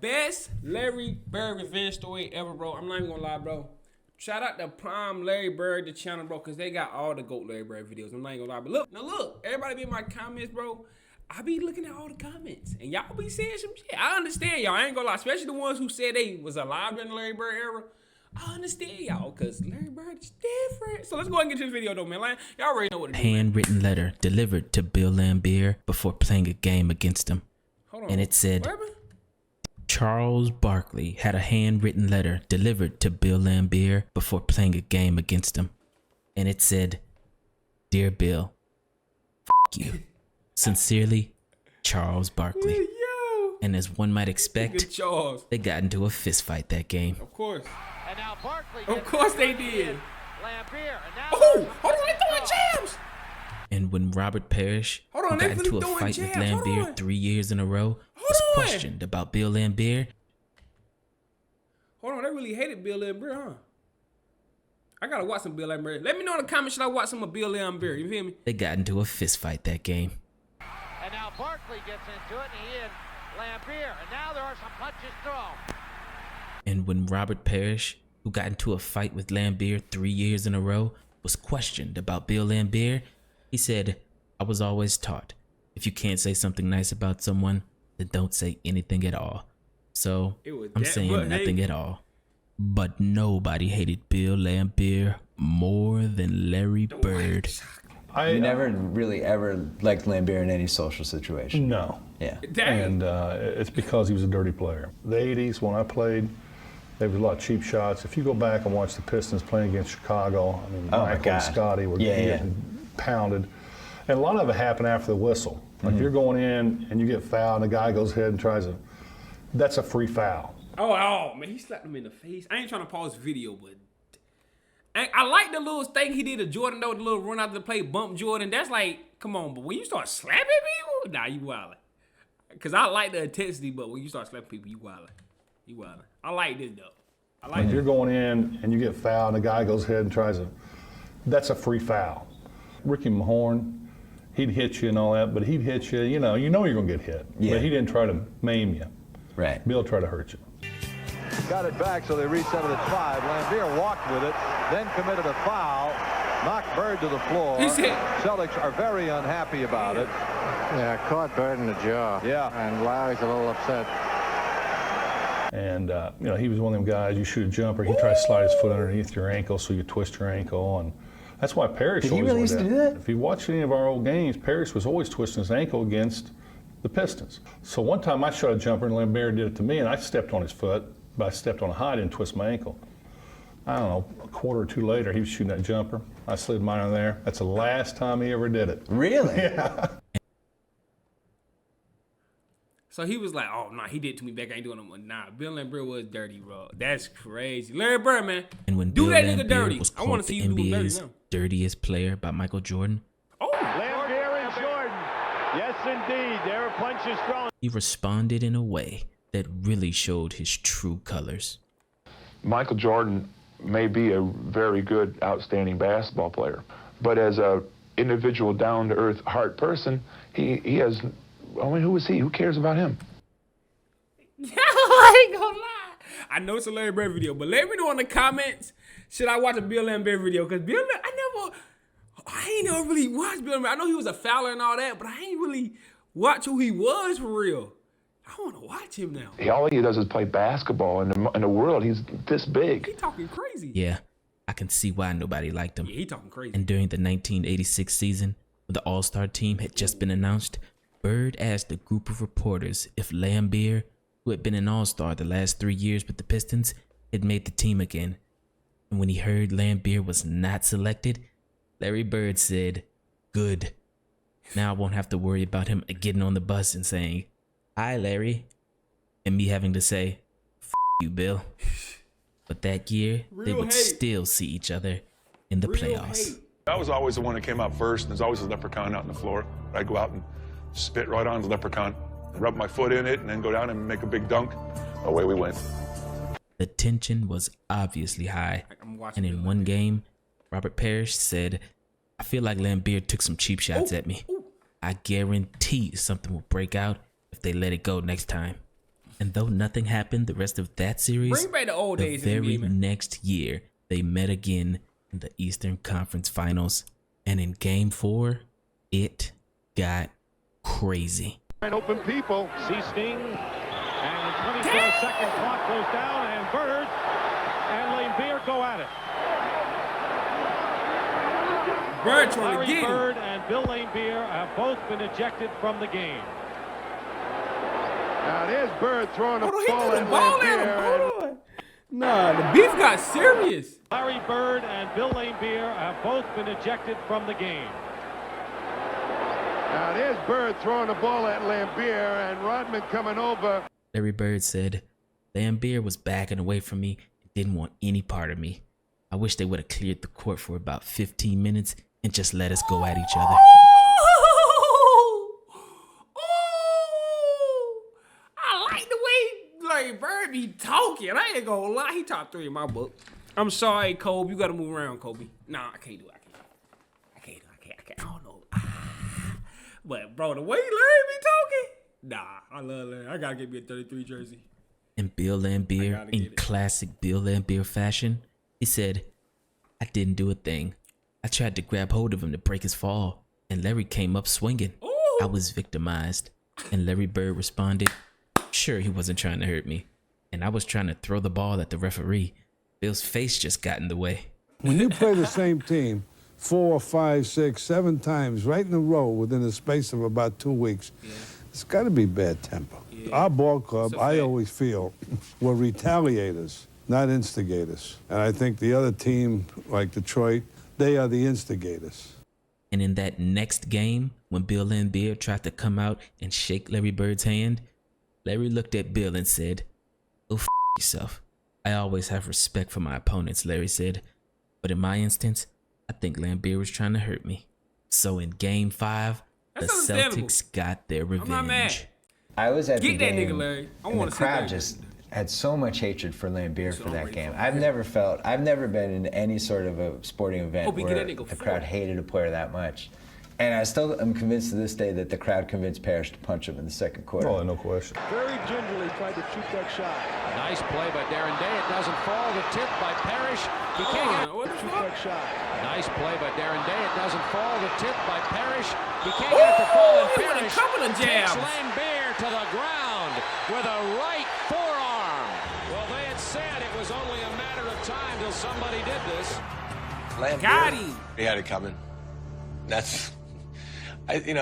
best Larry Bird revenge story ever, bro. I'm not even gonna lie, bro. Shout out to Prime Larry Bird, the channel, bro, because they got all the GOAT Larry Bird videos. I'm not even gonna lie. But look, everybody be in my comments, bro. I be looking at all the comments, and y'all be saying some shit. I understand y'all. I ain't gonna lie, especially the ones who said they was alive during the Larry Bird era. I understand y'all, because Larry Bird is different. So let's go ahead and get to this video, though, man. Like, y'all already know what to do. Handwritten letter delivered to Bill Laimbeer before playing a game against him. Hold on. And it said, Charles Barkley had a handwritten letter delivered to Bill Laimbeer before playing a game against him. And it said, Dear Bill, f*** you. Sincerely, Charles Barkley. Yo. And as one might expect, they got into a fist fight that game. Of course. And now Barkley of course they did. Laimbeer. And now hold on, they throwing jabs. And when Robert Parrish, who got into a fight with Laimbeer 3 years in a row, was questioned about Bill Laimbeer. Hold on, they really hated Bill Laimbeer, huh? I gotta watch some Bill Laimbeer. Let me know in the comments, should I watch some of Bill Laimbeer? You feel me? They got into a fist fight that game. And now Barkley gets into it, and he and Laimbeer. And now there are some punches thrown. And when Robert Parrish, who got into a fight with Laimbeer 3 years in a row, was questioned about Bill Laimbeer, he said, I was always taught, if you can't say something nice about someone, then don't say anything at all. So I'm saying nothing at all. But nobody hated Bill Laimbeer more than Larry Bird. I never really ever liked Laimbeer in any social situation. No. Yeah. And it's because he was a dirty player. The 80s, when I played, there was a lot of cheap shots. If you go back and watch the Pistons playing against Chicago, I mean, Michael and Scotty were getting pounded. And a lot of it happened after the whistle. Like you're going in and you get fouled and the guy goes ahead and tries to, that's a free foul. Oh, man, he slapped him in the face. I ain't trying to pause the video, but I like the little thing he did to Jordan, though, the little run out to play, bump Jordan. That's like, come on, but when you start slapping people, nah, you wildin'. Because I like the intensity, but when you start slapping people, you wildin'. You wildin'. I like this, though. I like If you're going in and you get fouled and the guy goes ahead and tries to, that's a free foul. Ricky Mahorn, he'd hit you and all that, but he'd hit you, you know you're going to get hit. Yeah. But he didn't try to maim you. Right. Bill tried to hurt you. Got it back, so they reset it at 5. Laimbeer walked with it, then committed a foul, knocked Bird to the floor. Celtics are very unhappy about it. Yeah, caught Bird in the jaw. Yeah. And Larry's a little upset. And, you know, he was one of them guys, you shoot a jumper, he tried to slide his foot underneath your ankle so you twist your ankle. And that's why Parrish Did he really used to do that? If you watch any of our old games, Parrish was always twisting his ankle against the Pistons. So one time I shot a jumper and Laimbeer did it to me and I stepped on his foot, but I stepped on a high and twist my ankle. I don't know, a quarter or two later, he was shooting that jumper. I slid mine on there. That's the last time he ever did it. Really? Yeah. So he was like, oh, nah, he did it to me back. I ain't doing no more. Nah, Bill Laimbeer was dirty, bro. That's crazy. Larry Bird, man. And when do Bill that nigga Laimbeer dirty. was I want to see you do him dirty NBA's now. dirtiest player by Michael Jordan. Oh, Laimbeer and Jordan. Yes, indeed. There were punches thrown. He responded in a way that really showed his true colors. Michael Jordan may be a very good, outstanding basketball player, but as a individual, down-to-earth, heart person, he has, I mean, who is he? Who cares about him? I ain't gonna lie. I know it's a Larry Bird video, but let me know in the comments, should I watch a Bill Laimbeer video? Because Bill Laimbeer, I ain't never really watched Bill Laimbeer. I know he was a fouler and all that, but I ain't really watch who he was for real. I want to watch him now. All he does is play basketball. In the world, he's this big. He talking crazy. Yeah, I can see why nobody liked him. Yeah, he talking crazy. And during the 1986 season, when the All-Star team had just been announced, Bird asked a group of reporters if Laimbeer, who had been an All-Star the last 3 years with the Pistons, had made the team again. And when he heard Laimbeer was not selected, Larry Bird said, good. Now I won't have to worry about him getting on the bus and saying, hi, Larry, and me having to say, f you, Bill. But that year, they would still see each other in the playoffs. I was always the one that came out first, and there's always a leprechaun out on the floor. I'd go out and spit right on the leprechaun, rub my foot in it, and then go down and make a big dunk. Away we went. The tension was obviously high, and in one game, Robert Parrish said, I feel like Laimbeer took some cheap shots at me. I guarantee something will break out if they let it go next time. And though nothing happened the rest of that series, Bring back the old the days in the very game, man. next year, they met again in the Eastern Conference Finals. And in Game 4, it got crazy. Open people. C-Sting, and 24-second clock goes down, and Bird and Laimbeer go at it. Bird trying Larry to get Bird and Bill Laimbeer have both been ejected from the game. Now there's Bird throwing the Hold on, he ball threw the at ball at Laimbeer. him. Hold on. Nah, the beef got serious. Larry Bird and Bill Laimbeer have both been ejected from the game. Now there's Bird throwing the ball at Laimbeer, and Rodman coming over. Larry Bird said, Laimbeer was backing away from me and didn't want any part of me. I wish they would have cleared the court for about 15 minutes and just let us go at each other. I like the way Larry Bird be talking. I ain't gonna lie, he top 3 in my book. I'm sorry, Kobe. You gotta move around, Kobe. Nah, I can't do it. I can't. I don't know. But bro, the way Larry be talking, nah, I love Larry. I gotta get me a 33 jersey. And Bill Laimbeer, in classic Bill Laimbeer fashion, he said, I didn't do a thing. I tried to grab hold of him to break his fall, and Larry came up swinging. Ooh. I was victimized. And Larry Bird responded, sure, he wasn't trying to hurt me. And I was trying to throw the ball at the referee. Bill's face just got in the way. When you play the same team 4, 5, 6, 7 times right in a row within the space of about 2 weeks, it's got to be bad temper. Yeah. Our ball club, I always feel, were retaliators, not instigators. And I think the other team, like Detroit, they are the instigators. And in that next game, when Bill Laimbeer tried to come out and shake Larry Bird's hand, Larry looked at Bill and said, oh, f yourself. I always have respect for my opponents, Larry said. But in my instance, I think Laimbeer was trying to hurt me. So in Game 5, the Celtics got their revenge. I'm not mad. I was at the Get that game, nigga, Larry. I and want the to see crowd Larry. just had so much hatred for Laimbeer for that game. I've never been in any sort of a sporting event where the crowd hated a player that much. And I still am convinced to this day that the crowd convinced Parrish to punch him in the second quarter. Oh, no question. Very gingerly tried to shoot that shot. Nice play by Darren Day. It doesn't fall. The tip by Parrish. He can't get it. Shoot that shot. Nice play by Darren Day. It doesn't fall. The tip by Parrish. He can't get it to fall. And Parrish takes Laimbeer to the ground with a right forearm. Well, they had said it was only a matter of time till somebody did this. Laimbeer, got him. He had it coming. That's, he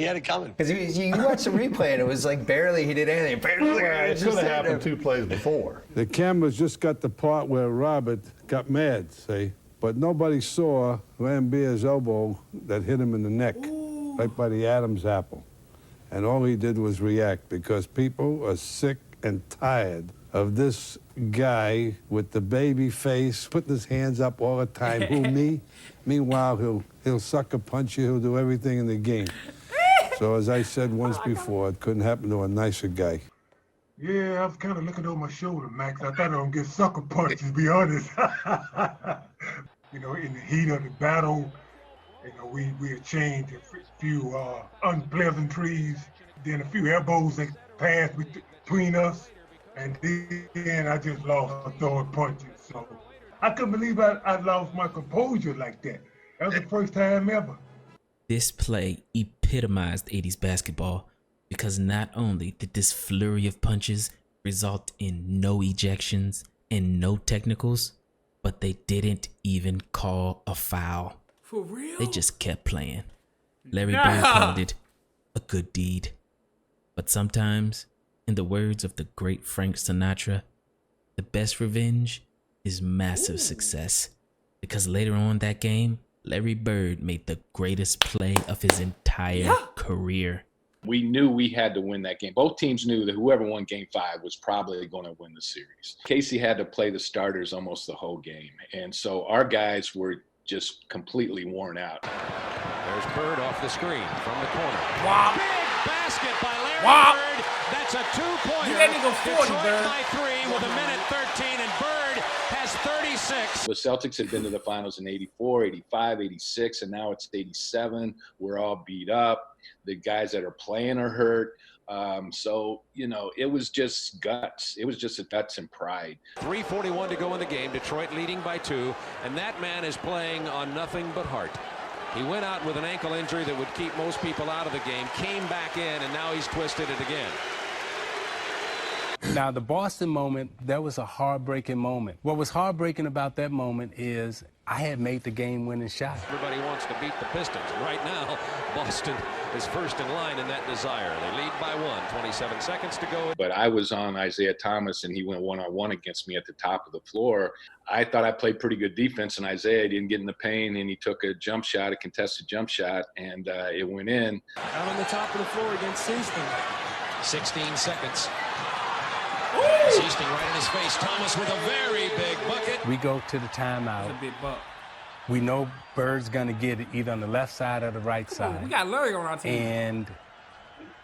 had it coming. Because you watch the replay and it was like barely he did anything. It could have happened 2 plays before. The cameras just got the part where Robert got mad, see? But nobody saw Laimbeer's elbow that hit him in the neck, right by the Adam's apple. And all he did was react because people are sick and tired of this guy with the baby face, putting his hands up all the time. Who, me? Meanwhile, he'll sucker punch you, he'll do everything in the game. So as I said once before, it couldn't happen to a nicer guy. Yeah, I was kind of looking over my shoulder, Max. I thought I was going to get sucker punched, to be honest. In the heat of the battle, we exchanged a few unpleasantries, then a few elbows that passed between us, and then I just lost throwing punches. So I couldn't believe I lost my composure like that. That was the first time ever. This play epitomized 80s basketball because not only did this flurry of punches result in no ejections and no technicals, but they didn't even call a foul. For real? They just kept playing. Larry Bird called it a good deed. But sometimes, in the words of the great Frank Sinatra, the best revenge is massive success. Because later on that game, Larry Bird made the greatest play of his entire career. We knew we had to win that game. Both teams knew that whoever won Game 5 was probably going to win the series. Casey had to play the starters almost the whole game. And so our guys were just completely worn out. There's Bird off the screen from the corner. Wow. Big basket by Larry Bird. That's a two-pointer. You let me go 40, Bird. By 3 with a minute 13, and Bird has 36. The Celtics had been to the finals in 84, 85, 86, and now it's 87. We're all beat up. The guys that are playing are hurt. So, you know, it was just guts. It was just a guts and pride. 3:41 to go in the game. Detroit leading by 2. And that man is playing on nothing but heart. He went out with an ankle injury that would keep most people out of the game, came back in, and now he's twisted it again. Now, the Boston moment, that was a heartbreaking moment. What was heartbreaking about that moment is I had made the game-winning shot. Everybody wants to beat the Pistons. And right now, Boston is first in line in that desire. They lead by 1, 27 seconds to go. But I was on Isaiah Thomas, and he went one-on-one against me at the top of the floor. I thought I played pretty good defense, and Isaiah didn't get in the paint, and he took a jump shot, a contested jump shot, and it went in. Out on the top of the floor against Seaston. 16 seconds. Seaston right in his face. Thomas with a very big bucket. We go to the timeout. That's a big buck. We know Bird's going to get it either on the left side or the right side. We got Larry on our team. And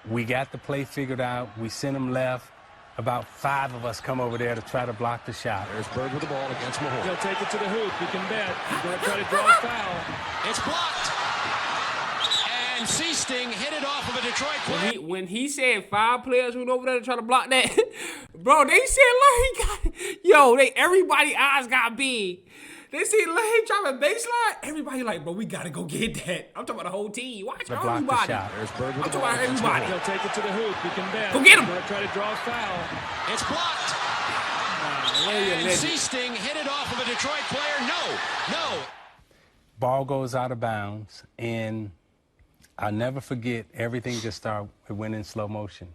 we got the play figured out. We sent him left. About 5 of us come over there to try to block the shot. There's Bird with the ball against Mahone. He'll take it to the hoop. You can bet. He's going to try to draw a foul. It's blocked. And Seaston hit it off of a Detroit player. When he said 5 players went over there to try to block that, bro, they said Larry got it. Yo, everybody eyes got big. They see Larry driving baseline. Everybody like, bro, we gotta go get that. I'm talking about the whole team. Watch everybody. There's Bird with I'm the talking ball. about everybody. He'll take it to the hoop. You can bet. Go get him. He's going to try to draw a foul. It's blocked. And Seaston hit it off of a Detroit player. No. Ball goes out of bounds, and I'll never forget, everything just started, it went in slow motion.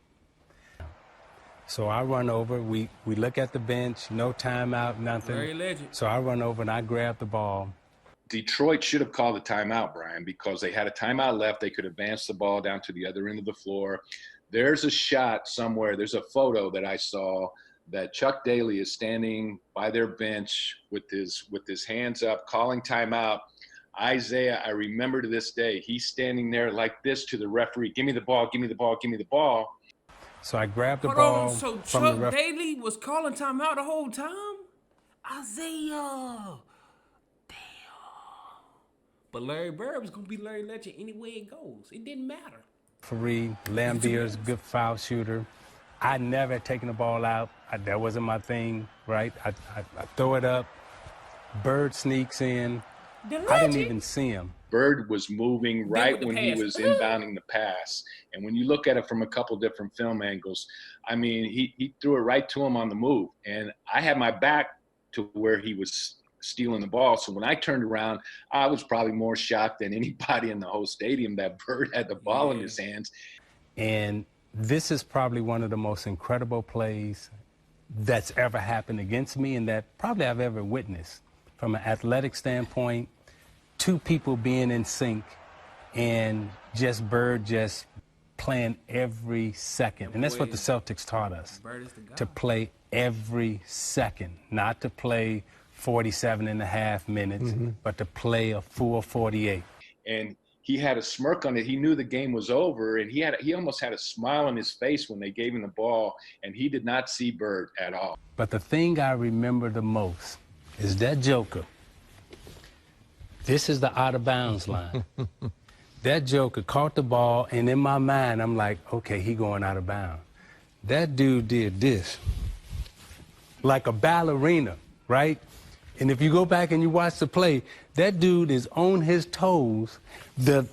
So I run over, we look at the bench, no timeout, nothing. Very legend. So I run over and I grab the ball. Detroit should have called a timeout, Brian, because they had a timeout left. They could advance the ball down to the other end of the floor. There's a shot somewhere, there's a photo that I saw that Chuck Daly is standing by their bench with his hands up, calling timeout. Isaiah, I remember to this day, he's standing there like this to the referee. Give me the ball, give me the ball, give me the ball. So I grabbed the Hold ball on, so from Chuck the referee. Daly was calling timeout the whole time? Isaiah. Damn. But Larry Bird was going to be Larry Legend any way it goes. It didn't matter. Referee, Laimbeer's a good foul shooter. I never had taken the ball out. That wasn't my thing, right? I throw it up. Bird sneaks in. I didn't even see him. Bird was moving right when he was inbounding the pass. And when you look at it from a couple different film angles, I mean, he threw it right to him on the move. And I had my back to where he was stealing the ball. So when I turned around, I was probably more shocked than anybody in the whole stadium that Bird had the ball in his hands. And this is probably one of the most incredible plays that's ever happened against me and that probably I've ever witnessed. From an athletic standpoint, 2 people being in sync and just Bird just playing every second. And that's what the Celtics taught us, to play every second, not to play 47 and a half minutes, but to play a full 48. And he had a smirk on it. He knew the game was over, and he almost had a smile on his face when they gave him the ball, and he did not see Bird at all. But the thing I remember the most is that Joker. This is the out of bounds line. That Joker caught the ball, and in my mind, I'm like, okay, he going out of bounds. That dude did this, like a ballerina, right? And if you go back and you watch the play, that dude is on his toes. The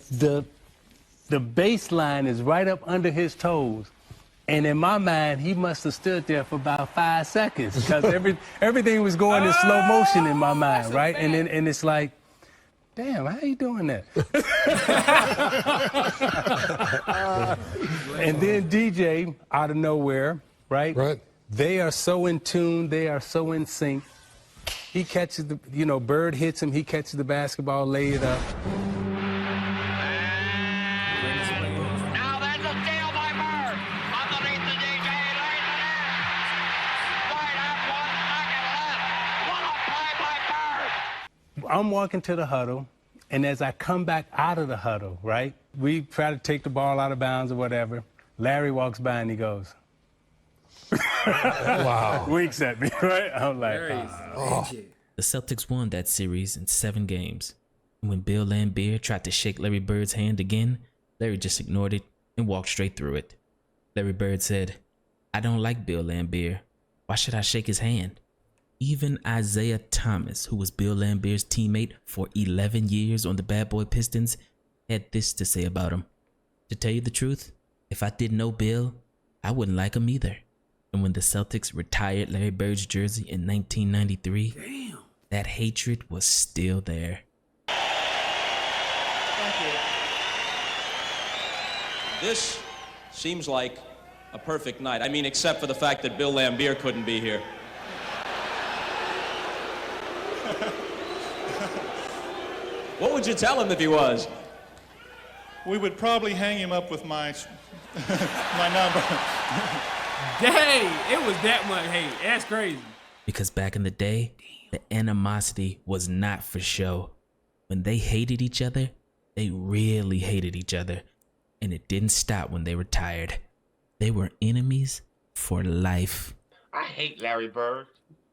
baseline is right up under his toes. And in my mind, he must have stood there for about 5 seconds because everything was going in slow motion in my mind, right? And it's like, damn, how you doing that? And then DJ, out of nowhere, right? Right. They are so in tune. They are so in sync. He catches the, Bird hits him. He catches the basketball, lay it up. Now there's a steal by Bird. Underneath the DJ, lays it in. Right up one second left. What a play by Bird. I'm walking to the huddle, and as I come back out of the huddle, right, we try to take the ball out of bounds or whatever. Larry walks by and he goes, wow. Winks at me, right? I'm like, The Celtics won that series in 7 games. And when Bill Laimbeer tried to shake Larry Bird's hand again, Larry just ignored it and walked straight through it. Larry Bird said, "I don't like Bill Laimbeer. Why should I shake his hand?" Even Isaiah Thomas, who was Bill Laimbeer's teammate for 11 years on the Bad Boy Pistons, had this to say about him. "To tell you the truth, if I didn't know Bill, I wouldn't like him either." And when the Celtics retired Larry Bird's jersey in 1993, that hatred was still there. Thank you. This seems like a perfect night. I mean, except for the fact that Bill Laimbeer couldn't be here. What would you tell him if he was? We would probably hang him up with my my number. Dang, it was that much hate. That's crazy. Because back in the day, the animosity was not for show. When they hated each other, they really hated each other. And it didn't stop when they retired. They were enemies for life. I hate Larry Bird,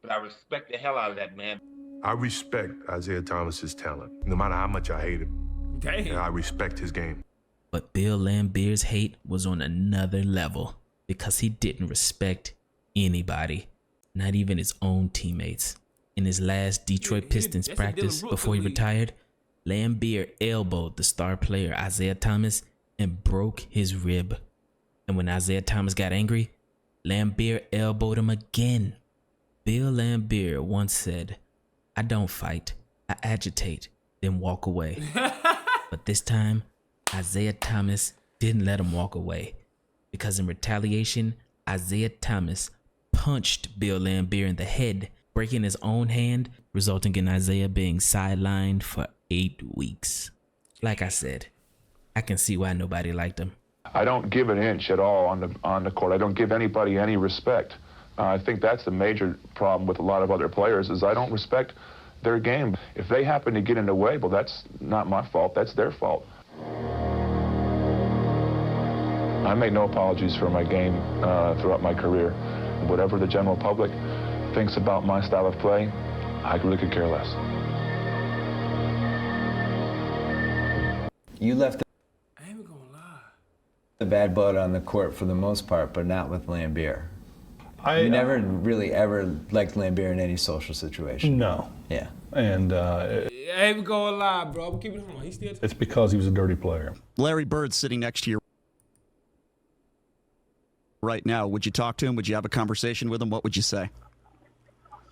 but I respect the hell out of that man. I respect Isaiah Thomas's talent, no matter how much I hate him. Dang. And I respect his game. But Bill Laimbeer's hate was on another level because he didn't respect anybody, not even his own teammates. In his last Detroit Pistons practice before he retired, Laimbeer elbowed the star player Isaiah Thomas and broke his rib. And when Isaiah Thomas got angry, Laimbeer elbowed him again. Bill Laimbeer once said, "I don't fight, I agitate, then walk away." But this time, Isaiah Thomas didn't let him walk away, because in retaliation, Isaiah Thomas punched Bill Laimbeer in the head, breaking his own hand, resulting in Isaiah being sidelined for 8 weeks. Like I said, I can see why nobody liked him. I don't give an inch at all on the court. I don't give anybody any respect. I think that's the major problem with a lot of other players is I don't respect their game. If they happen to get in the way, well, that's not my fault. That's their fault. I make no apologies for my game throughout my career. Whatever the general public thinks about my style of play, I really could care less. You left the bad blood on the court for the most part, but not with Laimbeer. You never really ever liked Laimbeer in any social situation. No. Yeah. And I ain't gonna lie, bro. I'm keeping it on. He's still. It's because he was a dirty player. Larry Bird's sitting next to you right now. Would you talk to him? Would you have a conversation with him? What would you say?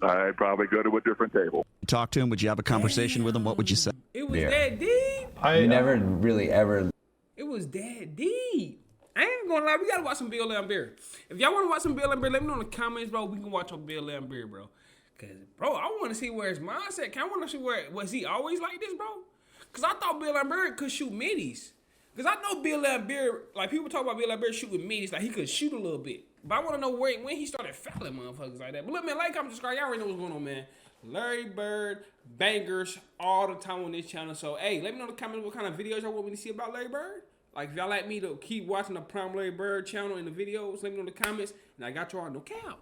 I'd probably go to a different table. Talk to him. Would you have a conversation with him? What would you say? It was that deep. You never really ever. It was that deep. I ain't gonna lie, we gotta watch some Bill Laimbeer. If y'all wanna watch some Bill Laimbeer, let me know in the comments, bro. We can watch on Bill Laimbeer, bro. Cause, bro, I wanna see where his mindset. I wanna see was he always like this, bro? Cause I thought Bill Laimbeer could shoot middies. Cause I know Bill Laimbeer, like people talk about Bill Laimbeer shooting middies, like he could shoot a little bit. But I wanna know when he started fouling motherfuckers like that. But look, man, like, comment, subscribe. Y'all already know what's going on, man. Larry Bird, bangers all the time on this channel. So, hey, let me know in the comments what kind of videos y'all want me to see about Larry Bird. Like, if y'all like me to keep watching the Prime Larry Bird channel in the videos, let me know in the comments. And I got y'all no count.